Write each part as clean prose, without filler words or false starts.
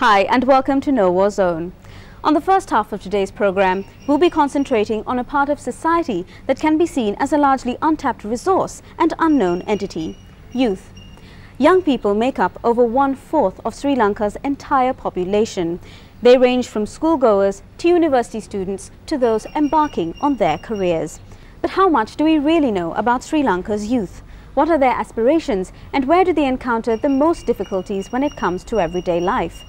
Hi and welcome to No War Zone. On the first half of today's program, we'll be concentrating on a part of society that can be seen as a largely untapped resource and unknown entity: youth. Young people make up over 1/4 of Sri Lanka's entire population. They range from schoolgoers to university students to those embarking on their careers. But how much do we really know about Sri Lanka's youth? What are their aspirations and where do they encounter the most difficulties when it comes to everyday life?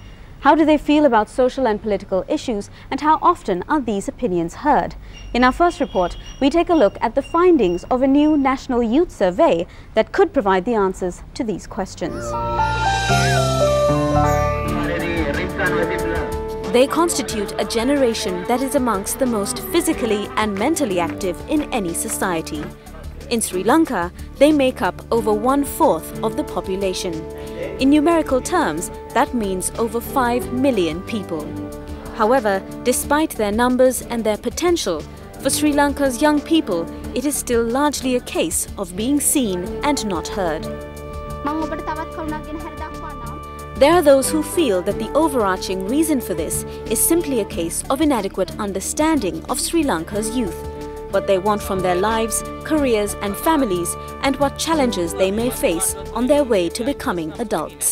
How do they feel about social and political issues, and how often are these opinions heard? In our first report, we take a look at the findings of a new national youth survey that could provide the answers to these questions. They constitute a generation that is amongst the most physically and mentally active in any society. In Sri Lanka, they make up over 1/4 of the population. In numerical terms, that means over 5 million people. However, despite their numbers and their potential, for Sri Lanka's young people, it is still largely a case of being seen and not heard. There are those who feel that the overarching reason for this is simply a case of inadequate understanding of Sri Lanka's youth, what they want from their lives, careers and families, and what challenges they may face on their way to becoming adults.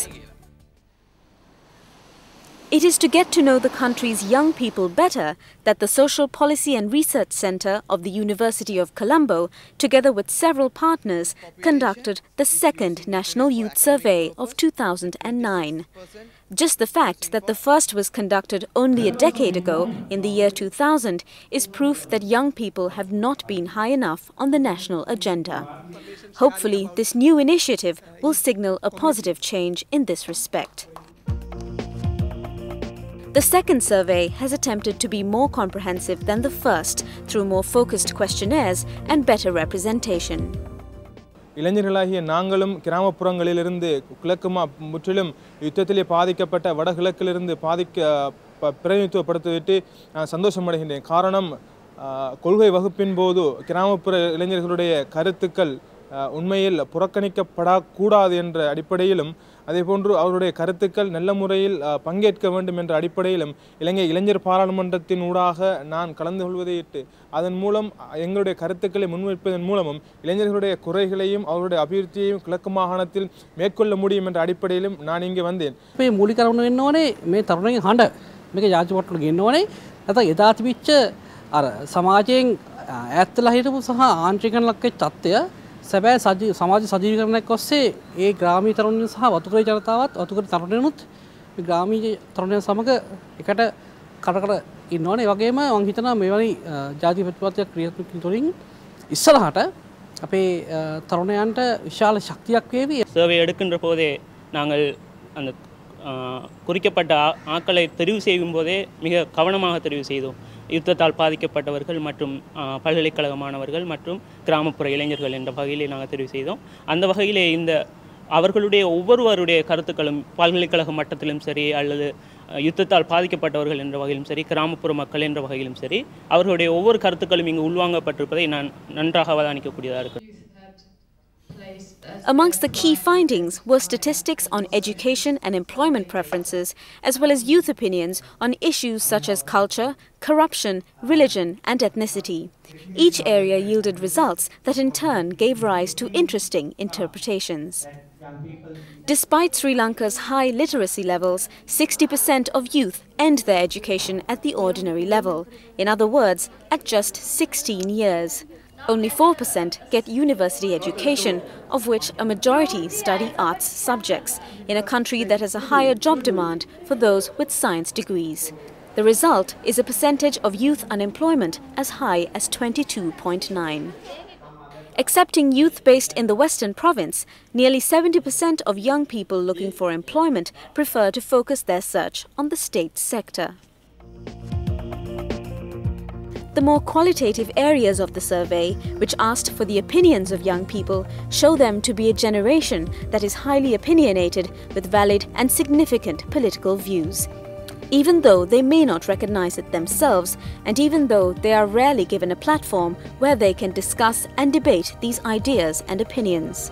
It is to get to know the country's young people better that the Social Policy and Research Centre of the University of Colombo, together with several partners, conducted the second National Youth Survey of 2009. Just the fact that the first was conducted only a decade ago, in the year 2000, is proof that young people have not been high enough on the national agenda. Hopefully, this new initiative will signal a positive change in this respect. The second survey has attempted to be more comprehensive than the first through more focused questionnaires and better representation. இளைஞர்களாகிய நாங்களும் கிராமப்புறங்களிலிருந்து முற்றிலும் யுத்தத்திலே பாதிக்கப்பட்ட வடகிழக்கிலிருந்து பிரதிநிதித்துவப்படுத்திவிட்டு சந்தோஷமடைகின்றேன். காரணம், கொள்கை வகுப்பின் போது கிராமப்புற இளைஞர்களுடைய கருத்துக்கள் உண்மையில் புறக்கணிக்கப்படக்கூடாது என்ற அடிப்படையிலும், அதேபோன்று அவருடைய கருத்துக்கள் நல்ல முறையில் பங்கேற்க வேண்டும் என்ற அடிப்படையிலும் இலங்கை இளைஞர் பாராளுமன்றத்தின் ஊடாக நான் கலந்து கொள்வதையிட்டு அதன் மூலம் எங்களுடைய கருத்துக்களை முன்வைப்பதன் மூலமும் இளைஞர்களுடைய குறைகளையும் அவருடைய அபிவிருத்தியையும் கிழக்கு மாகாணத்தில் மேற்கொள்ள முடியும் என்ற அடிப்படையிலும் நான் இங்கே வந்தேன். මේ මූලික කරුණ වෙන්න ඕනේ මේ තරුණයන් හඬ මේක ජාති පොට්ටල ගෙන්න ඕනේ. නැත්නම් එදා තිබිච්ච අර සමාජයෙන් ඈත්ලා හිටපු සහ ආන්ත්‍රිකන ලක්කේ තත්ත්වය සැබෑ සමාජ සජීවීකරණයක් ඔස්සේ ඒ ග්‍රාමීය තරුණයන් සහ වතුකරේ ජනතාවත් වතුකරේ තරුණයනුත් මේ ග්‍රාමීය තරුණයන් සමග එකට කඩකට ඉන්න ඕනේ. ඒ වගේම මම හිතනවා මෙවැනි ජාති ප්‍රතිපත්තියක් ක්‍රියාත්මක තුලින් ඉස්සරහට අපේ තරුණයන්ට විශාල ශක්තියක් වේවි. சர்வே எடுக்கின்ற போதே நாங்கள் அந்த குறிக்கப்பட்ட ஆட்களை தெரிவு செய்யும் போதே மிக கவனமாக தெரிவு செய்தோம். யுத்தத்தால் பாதிக்கப்பட்டவர்கள் மற்றும் பல்கலைக்கழக மாணவர்கள் மற்றும் கிராமப்புற இளைஞர்கள் என்ற வகையிலே நாங்கள் தெரிவு செய்தோம். அந்த வகையிலே இந்த அவர்களுடைய ஒவ்வொருவருடைய கருத்துக்களும் பல்கலைக்கழக மட்டத்திலும் சரி, அல்லது யுத்தத்தால் பாதிக்கப்பட்டவர்கள் என்ற வகையிலும் சரி, கிராமப்புற மக்கள் என்ற வகையிலும் சரி, அவர்களுடைய ஒவ்வொரு கருத்துக்களும் இங்கு உள்வாங்கப்பட்டிருப்பதை நான் நன்றாக அவதானிக்கக்கூடியதாக இருக்கு. Amongst the key findings were statistics on education and employment preferences, as well as youth opinions on issues such as culture, corruption, religion and ethnicity. Each area yielded results that in turn gave rise to interesting interpretations. Despite Sri Lanka's high literacy levels, 60% of youth end their education at the ordinary level, in other words, at just 16 years. Only 4% get university education, of which a majority study arts subjects, in a country that has a higher job demand for those with science degrees. The result is a percentage of youth unemployment as high as 22.9%. Excepting youth based in the Western Province, nearly 70% of young people looking for employment prefer to focus their search on the state sector. The more qualitative areas of the survey, which asked for the opinions of young people, show them to be a generation that is highly opinionated with valid and significant political views. Even though they may not recognize it themselves, and even though they are rarely given a platform where they can discuss and debate these ideas and opinions.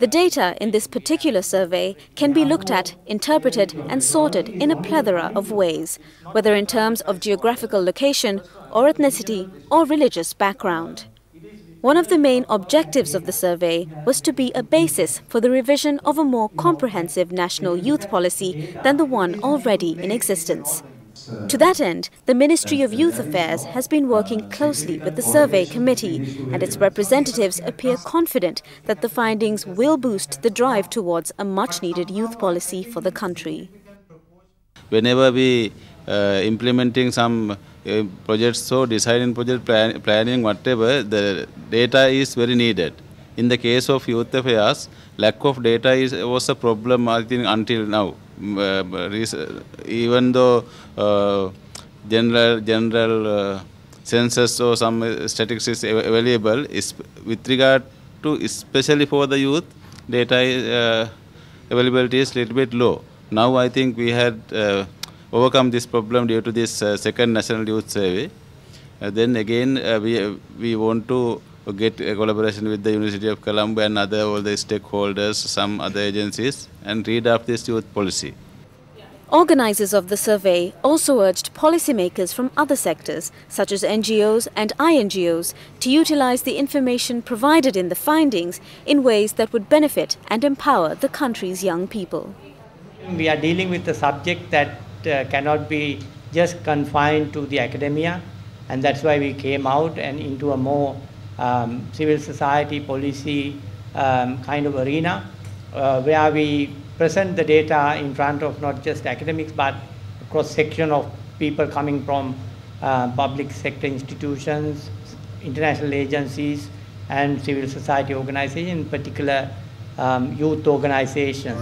The data in this particular survey can be looked at, interpreted and sorted in a plethora of ways, whether in terms of geographical location or ethnicity or religious background. One of the main objectives of the survey was to be a basis for the revision of a more comprehensive national youth policy than the one already in existence. To that end, the Ministry of Youth Affairs has been working closely with the Survey Committee, and its representatives appear confident that the findings will boost the drive towards a much-needed youth policy for the country. Whenever we implementing some projects or deciding project planning, whatever, the data is very needed. In the case of youth affairs, lack of data was a problem, I think, until now. Even though general census or some statistics is available, with regard to especially for the youth, data availability is a little bit low. Now I think we had overcome this problem due to this second National Youth Survey. Then again, we want to get a collaboration with the University of Colombo and all the stakeholders, some other agencies, and redraft this youth policy. Organisers of the survey also urged policymakers from other sectors, such as NGOs and INGOs, to utilise the information provided in the findings in ways that would benefit and empower the country's young people. We are dealing with a subject that cannot be just confined to the academia, and that's why we came out and into a more civil society policy kind of arena where we present the data in front of not just academics but a cross-section of people coming from public sector institutions, international agencies and civil society organizations, in particular youth organizations.